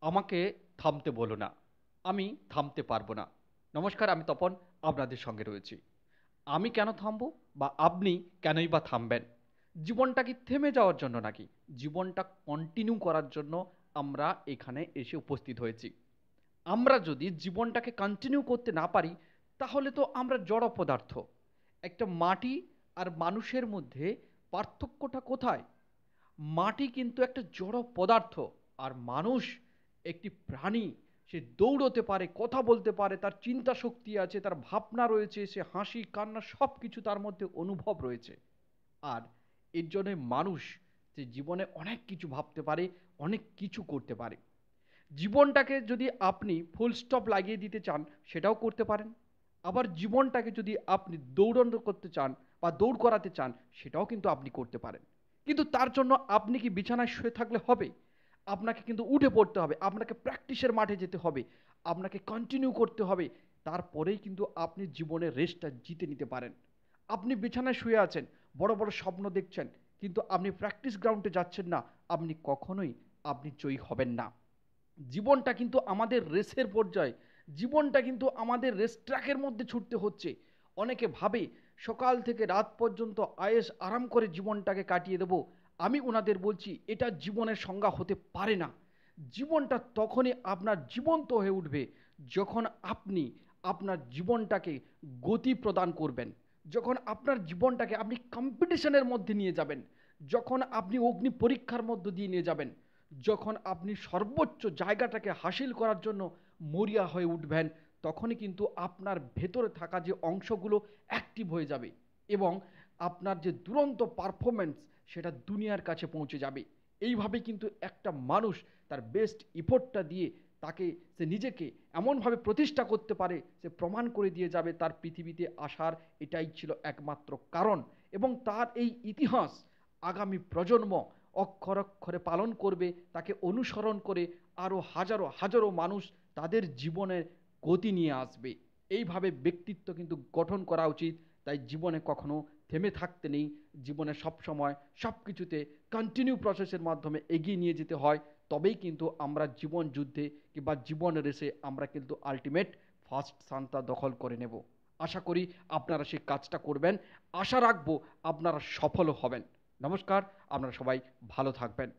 আমাকে থামতে বলো না। আমি থামতে পারবো না। নমস্কার, আমি তপন আপনাদের সঙ্গে রয়েছি। আমি কেন থামবো বা আপনি কেনই বা থামবেন? জীবনটা কি থেমে যাওয়ার জন্য নাকি? জীবনটা কন্টিনিউ করার জন্য আমরা এখানে এসে উপস্থিত হয়েছি। আমরা যদি জীবনটাকে কন্টিনিউ করতে না পারি, তাহলে তো আমরা জড় পদার্থ। একটা মাটি আর মানুষের মধ্যে পার্থক্যটা কোথায়? মাটি কিন্তু একটা জড় পদার্থ, আর মানুষ একটি প্রাণী। সে দৌড়তে পারে, কথা বলতে পারে, তার চিন্তা শক্তি আছে, তার ভাবনা রয়েছে, সে হাসি কান্না সব কিছু তার মধ্যে অনুভব রয়েছে। আর এর জন্য মানুষ যে জীবনে অনেক কিছু ভাবতে পারে, অনেক কিছু করতে পারে। জীবনটাকে যদি আপনি ফুল স্টপ লাগিয়ে দিতে চান, সেটাও করতে পারেন। আবার জীবনটাকে যদি আপনি দৌড়ানো করতে চান বা দৌড় করাতে চান, সেটাও কিন্তু আপনি করতে পারেন। কিন্তু তার জন্য আপনি কি বিছানায় শুয়ে থাকলে হবে? আপনাকে কিন্তু উঠে পড়তে হবে, আপনাকে প্র্যাকটিসের মাঠে যেতে হবে, আপনাকে কন্টিনিউ করতে হবে। তারপরেই কিন্তু আপনি জীবনের রেসটা জিতে নিতে পারেন। আপনি বিছানায় শুয়ে আছেন, বড় বড় স্বপ্ন দেখছেন, কিন্তু আপনি প্র্যাকটিস গ্রাউন্ডে যাচ্ছেন না, আপনি কখনোই আপনি জয়ী হবেন না। জীবনটা কিন্তু আমাদের রেসের পর্যায়ে, জীবনটা কিন্তু আমাদের রেস ট্র্যাকের মধ্যে ছুটতে হচ্ছে। অনেকে ভাবে সকাল থেকে রাত পর্যন্ত আয়েশ আরাম করে জীবনটাকে কাটিয়ে দেব। আমি ওনাদের বলছি, এটা জীবনের সংজ্ঞা হতে পারে না। জীবনটা তখনই আপনার জীবন্ত হয়ে উঠবে, যখন আপনি আপনার জীবনটাকে গতি প্রদান করবেন, যখন আপনার জীবনটাকে আপনি কম্পিটিশনের মধ্যে নিয়ে যাবেন, যখন আপনি অগ্নি পরীক্ষার মধ্য দিয়ে নিয়ে যাবেন, যখন আপনি সর্বোচ্চ জায়গাটাকে হাসিল করার জন্য মরিয়া হয়ে উঠবেন, তখনই কিন্তু আপনার ভেতরে থাকা যে অংশগুলো অ্যাক্টিভ হয়ে যাবে, এবং আপনার যে দুরন্ত পারফরমেন্স, সেটা দুনিয়ার কাছে পৌঁছে যাবে। এইভাবে কিন্তু একটা মানুষ তার বেস্ট ইফোর্টটা দিয়ে তাকে সে নিজেকে এমনভাবে প্রতিষ্ঠা করতে পারে, সে প্রমাণ করে দিয়ে যাবে তার পৃথিবীতে আসার এটাই ছিল একমাত্র কারণ। এবং তার এই ইতিহাস আগামী প্রজন্ম অক্ষর অক্ষরে পালন করবে, তাকে অনুসরণ করে আরও হাজারো হাজারো মানুষ তাদের জীবনের গতি নিয়ে আসবে। এইভাবে ব্যক্তিত্ব কিন্তু গঠন করা উচিত। তাই জীবনে কখনো থেমে থাকতে নেই, জীবনে সবসময় সব কিছুতে কন্টিনিউ প্রসেসের মাধ্যমে এগিয়ে নিয়ে যেতে হয়। তবেই কিন্তু আমরা জীবন যুদ্ধে কিংবা জীবন রেসে আমরা কিন্তু আলটিমেট ফার্স্ট স্থানটা দখল করে নেব। আশা করি আপনারা সেই কাজটা করবেন। আশা রাখবো আপনারা সফলও হবেন। নমস্কার, আপনারা সবাই ভালো থাকবেন।